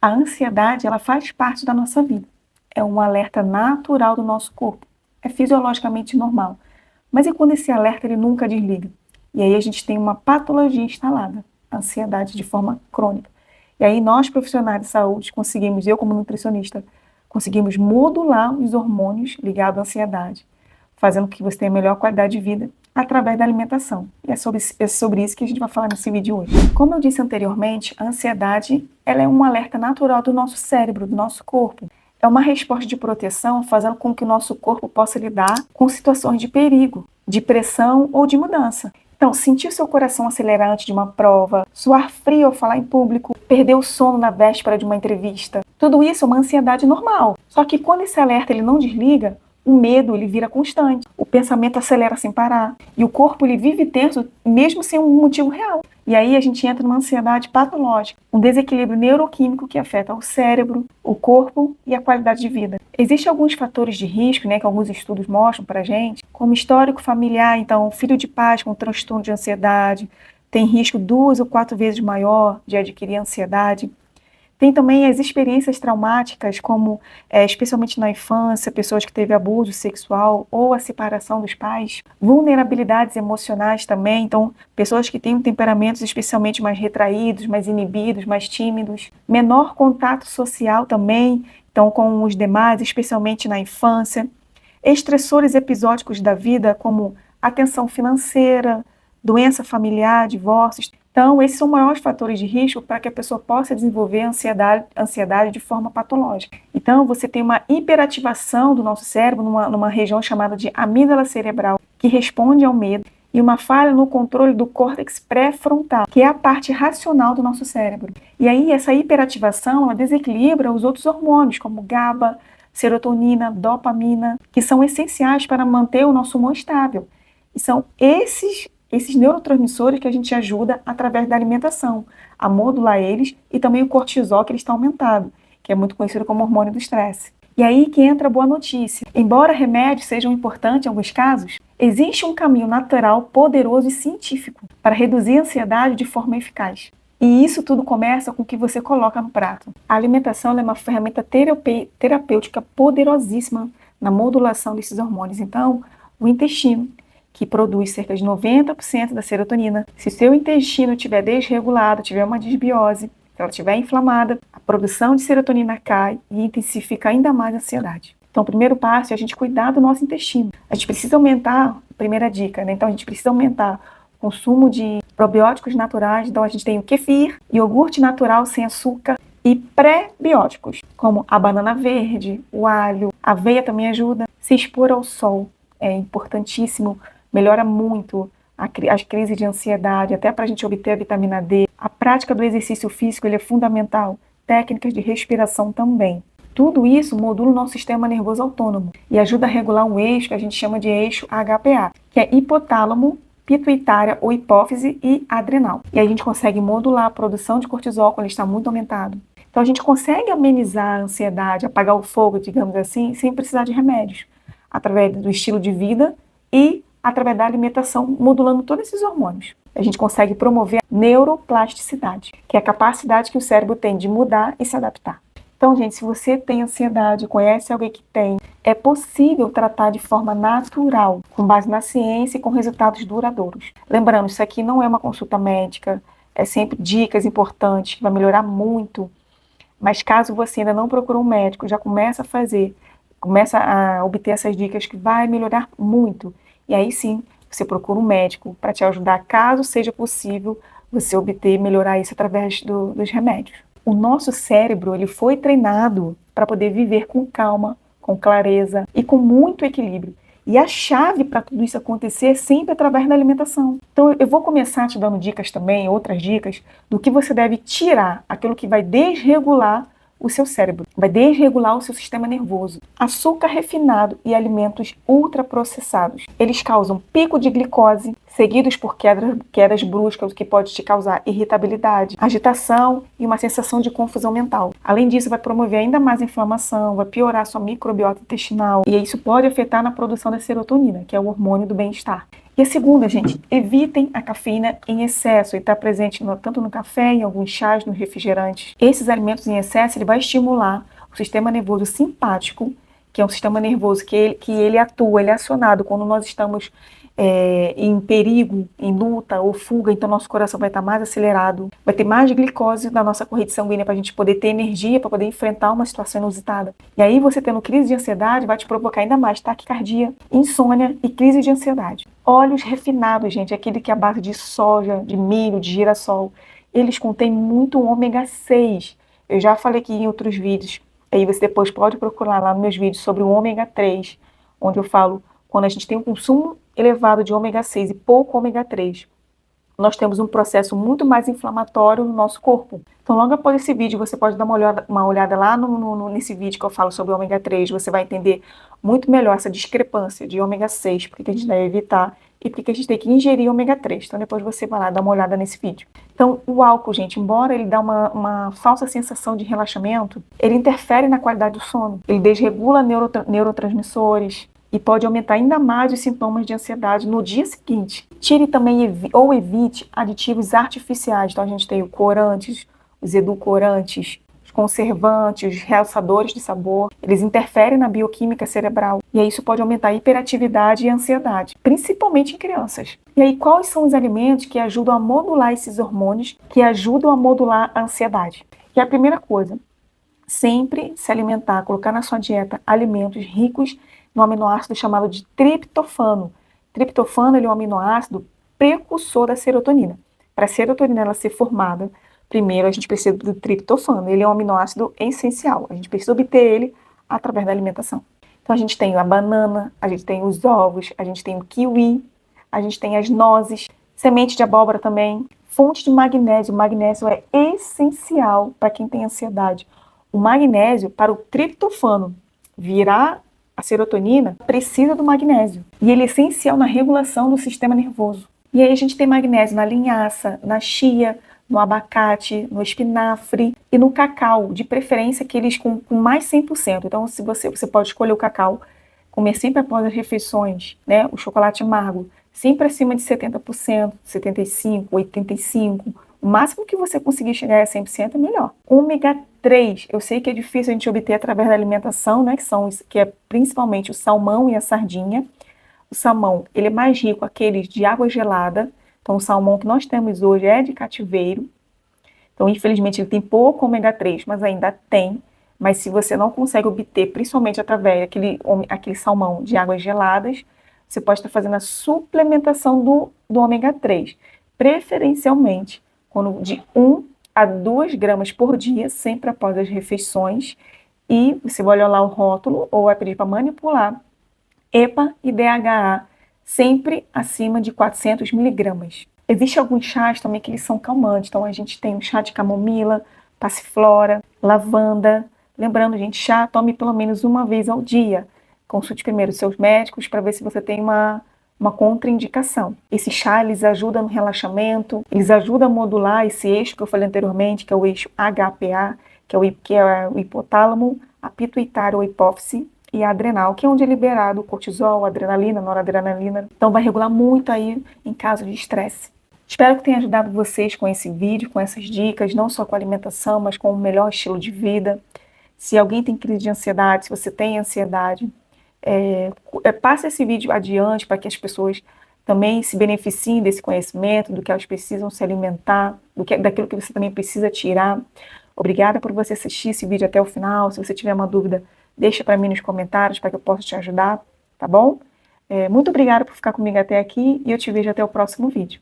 A ansiedade, ela faz parte da nossa vida. É um alerta natural do nosso corpo. É fisiologicamente normal. Mas e quando esse alerta ele nunca desliga? E aí a gente tem uma patologia instalada, a ansiedade de forma crônica. E aí nós, profissionais de saúde, conseguimos, eu como nutricionista, conseguimos modular os hormônios ligados à ansiedade, fazendo com que você tenha melhor qualidade de vida através da alimentação. E é sobre isso que a gente vai falar nesse vídeo hoje. Como eu disse anteriormente, a ansiedade ela é um alerta natural do nosso cérebro, do nosso corpo. É uma resposta de proteção fazendo com que o nosso corpo possa lidar com situações de perigo, de pressão ou de mudança. Então, sentir o seu coração acelerar antes de uma prova, suar frio ao falar em público, perder o sono na véspera de uma entrevista, tudo isso é uma ansiedade normal. Só que quando esse alerta ele não desliga, o medo ele vira constante, o pensamento acelera sem parar e o corpo ele vive tenso mesmo sem um motivo real. E aí a gente entra numa ansiedade patológica, um desequilíbrio neuroquímico que afeta o cérebro, o corpo e a qualidade de vida. Existem alguns fatores de risco, que alguns estudos mostram pra gente, como histórico familiar, então filho de pais com transtorno de ansiedade tem risco 2 ou 4 vezes maior de adquirir ansiedade. Tem também as experiências traumáticas, como especialmente na infância, pessoas que teve abuso sexual ou a separação dos pais. Vulnerabilidades emocionais também, então pessoas que têm temperamentos especialmente mais retraídos, mais inibidos, mais tímidos. Menor contato social também, então com os demais, especialmente na infância. Estressores episódicos da vida, como a tensão financeira, doença familiar, divórcios. Então, esses são maiores fatores de risco para que a pessoa possa desenvolver ansiedade de forma patológica. Então, você tem uma hiperativação do nosso cérebro numa região chamada de amígdala cerebral, que responde ao medo, e uma falha no controle do córtex pré-frontal, que é a parte racional do nosso cérebro. E aí, essa hiperativação, ela desequilibra os outros hormônios, como GABA, serotonina, dopamina, que são essenciais para manter o nosso humor estável. E são esses neurotransmissores que a gente ajuda através da alimentação, a modular eles, e também o cortisol que ele está aumentado, que é muito conhecido como hormônio do estresse. E aí que entra a boa notícia. Embora remédios sejam importantes em alguns casos, existe um caminho natural, poderoso e científico para reduzir a ansiedade de forma eficaz. E isso tudo começa com o que você coloca no prato. A alimentação é uma ferramenta terapêutica poderosíssima na modulação desses hormônios. Então, o intestino, que produz cerca de 90% da serotonina. Se seu intestino estiver desregulado, tiver uma disbiose, se ela estiver inflamada, a produção de serotonina cai e intensifica ainda mais a ansiedade. Então, o primeiro passo é a gente cuidar do nosso intestino. A gente precisa aumentar, primeira dica, Então, a gente precisa aumentar o consumo de probióticos naturais. Então, a gente tem o kefir, iogurte natural sem açúcar e pré-bióticos, como a banana verde, o alho, a aveia também ajuda. Se expor ao sol é importantíssimo. Melhora muito as crises de ansiedade, até para a gente obter a vitamina D. A prática do exercício físico ele é fundamental. Técnicas de respiração também. Tudo isso modula o nosso sistema nervoso autônomo e ajuda a regular um eixo que a gente chama de eixo HPA, que é hipotálamo, pituitária ou hipófise e adrenal. E a gente consegue modular a produção de cortisol quando ele está muito aumentado. Então a gente consegue amenizar a ansiedade, apagar o fogo, digamos assim, sem precisar de remédios, através do estilo de vida e através da alimentação, modulando todos esses hormônios. A gente consegue promover a neuroplasticidade, que é a capacidade que o cérebro tem de mudar e se adaptar. Então, gente, se você tem ansiedade, conhece alguém que tem, é possível tratar de forma natural, com base na ciência e com resultados duradouros. Lembrando, isso aqui não é uma consulta médica, é sempre dicas importantes, que vai melhorar muito. Mas caso você ainda não procure um médico, já começa a obter essas dicas que vai melhorar muito. E aí sim, você procura um médico para te ajudar, caso seja possível você obter e melhorar isso através dos remédios. O nosso cérebro ele foi treinado para poder viver com calma, com clareza e com muito equilíbrio. E a chave para tudo isso acontecer é sempre através da alimentação. Então eu vou começar te dando dicas também, outras dicas, do que você deve tirar, aquilo que vai desregular o seu cérebro, vai desregular o seu sistema nervoso. Açúcar refinado e alimentos ultraprocessados. Eles causam pico de glicose, seguidos por quedas bruscas, o que pode te causar irritabilidade, agitação e uma sensação de confusão mental. Além disso, vai promover ainda mais inflamação, vai piorar sua microbiota intestinal e isso pode afetar na produção da serotonina, que é o hormônio do bem-estar. E a segunda, gente, evitem a cafeína em excesso. Ele está presente tanto no café, em alguns chás, nos refrigerantes. Esses alimentos em excesso, ele vai estimular o sistema nervoso simpático, que é um sistema nervoso que ele atua, ele é acionado quando nós estamos em perigo, em luta ou fuga, então nosso coração vai estar mais acelerado, vai ter mais glicose na nossa corrente sanguínea para a gente poder ter energia para poder enfrentar uma situação inusitada. E aí você tendo crise de ansiedade vai te provocar ainda mais taquicardia, insônia e crise de ansiedade. Óleos refinados, gente, aquele que é a base de soja, de milho, de girassol, eles contêm muito ômega 6. Eu já falei aqui em outros vídeos, aí você depois pode procurar lá nos meus vídeos sobre o ômega 3, onde eu falo quando a gente tem um consumo elevado de ômega 6 e pouco ômega 3, nós temos um processo muito mais inflamatório no nosso corpo. Então, logo após esse vídeo, você pode dar uma olhada lá nesse vídeo que eu falo sobre o ômega 3, você vai entender muito melhor essa discrepância de ômega 6, porque a gente deve evitar e porque a gente tem que ingerir ômega 3. Então, depois você vai lá dar uma olhada nesse vídeo. Então, o álcool, gente, embora ele dê uma falsa sensação de relaxamento, ele interfere na qualidade do sono, ele desregula neurotransmissores, e pode aumentar ainda mais os sintomas de ansiedade no dia seguinte. Tire também ou evite aditivos artificiais. Então a gente tem os corantes, os edulcorantes, os conservantes, os realçadores de sabor. Eles interferem na bioquímica cerebral e aí isso pode aumentar a hiperatividade e a ansiedade, principalmente em crianças. E aí quais são os alimentos que ajudam a modular esses hormônios, que ajudam a modular a ansiedade? E a primeira coisa, sempre se alimentar, colocar na sua dieta alimentos ricos no aminoácido chamado de triptofano. Triptofano ele é um aminoácido precursor da serotonina. Para a serotonina ela ser formada, primeiro a gente precisa do triptofano. Ele é um aminoácido essencial. A gente precisa obter ele através da alimentação. Então a gente tem a banana, a gente tem os ovos, a gente tem o kiwi, a gente tem as nozes, semente de abóbora também, fonte de magnésio. O magnésio é essencial para quem tem ansiedade. O magnésio, para o triptofano virar a serotonina, precisa do magnésio. E ele é essencial na regulação do sistema nervoso. E aí a gente tem magnésio na linhaça, na chia, no abacate, no espinafre e no cacau, de preferência aqueles com mais 100%. Então, se você pode escolher o cacau, comer sempre após as refeições, né? O chocolate amargo, sempre acima de 70%, 75%, 85%. O máximo que você conseguir chegar a 100% é melhor. Ômega 3, eu sei que é difícil a gente obter através da alimentação, né? Que é principalmente o salmão e a sardinha. O salmão, ele é mais rico aqueles de água gelada. Então, o salmão que nós temos hoje é de cativeiro. Então, infelizmente, ele tem pouco ômega 3, mas ainda tem. Mas se você não consegue obter, principalmente através daquele salmão de águas geladas, você pode estar fazendo a suplementação do ômega 3. Preferencialmente, de 1 a 2 gramas por dia, sempre após as refeições. E você vai olhar lá o rótulo ou vai pedir para manipular. EPA e DHA, sempre acima de 400 miligramas. Existem alguns chás também que eles são calmantes. Então, a gente tem o chá de camomila, passiflora, lavanda. Lembrando, gente, chá, tome pelo menos uma vez ao dia. Consulte primeiro seus médicos para ver se você tem uma contraindicação. Esse chá, eles ajudam no relaxamento, eles ajudam a modular esse eixo que eu falei anteriormente, que é o eixo HPA, que é o hipotálamo, a pituitária ou hipófise, e a adrenal, que é onde é liberado o cortisol, a adrenalina, a noradrenalina. Então vai regular muito aí em caso de estresse. Espero que tenha ajudado vocês com esse vídeo, com essas dicas, não só com a alimentação, mas com o melhor estilo de vida. Se alguém tem crise de ansiedade, se você tem ansiedade, passe esse vídeo adiante para que as pessoas também se beneficiem desse conhecimento, do que elas precisam se alimentar, daquilo que você também precisa tirar. Obrigada por você assistir esse vídeo até o final. Se você tiver uma dúvida, deixa para mim nos comentários para que eu possa te ajudar, tá bom? Muito obrigada por ficar comigo até aqui e eu te vejo até o próximo vídeo.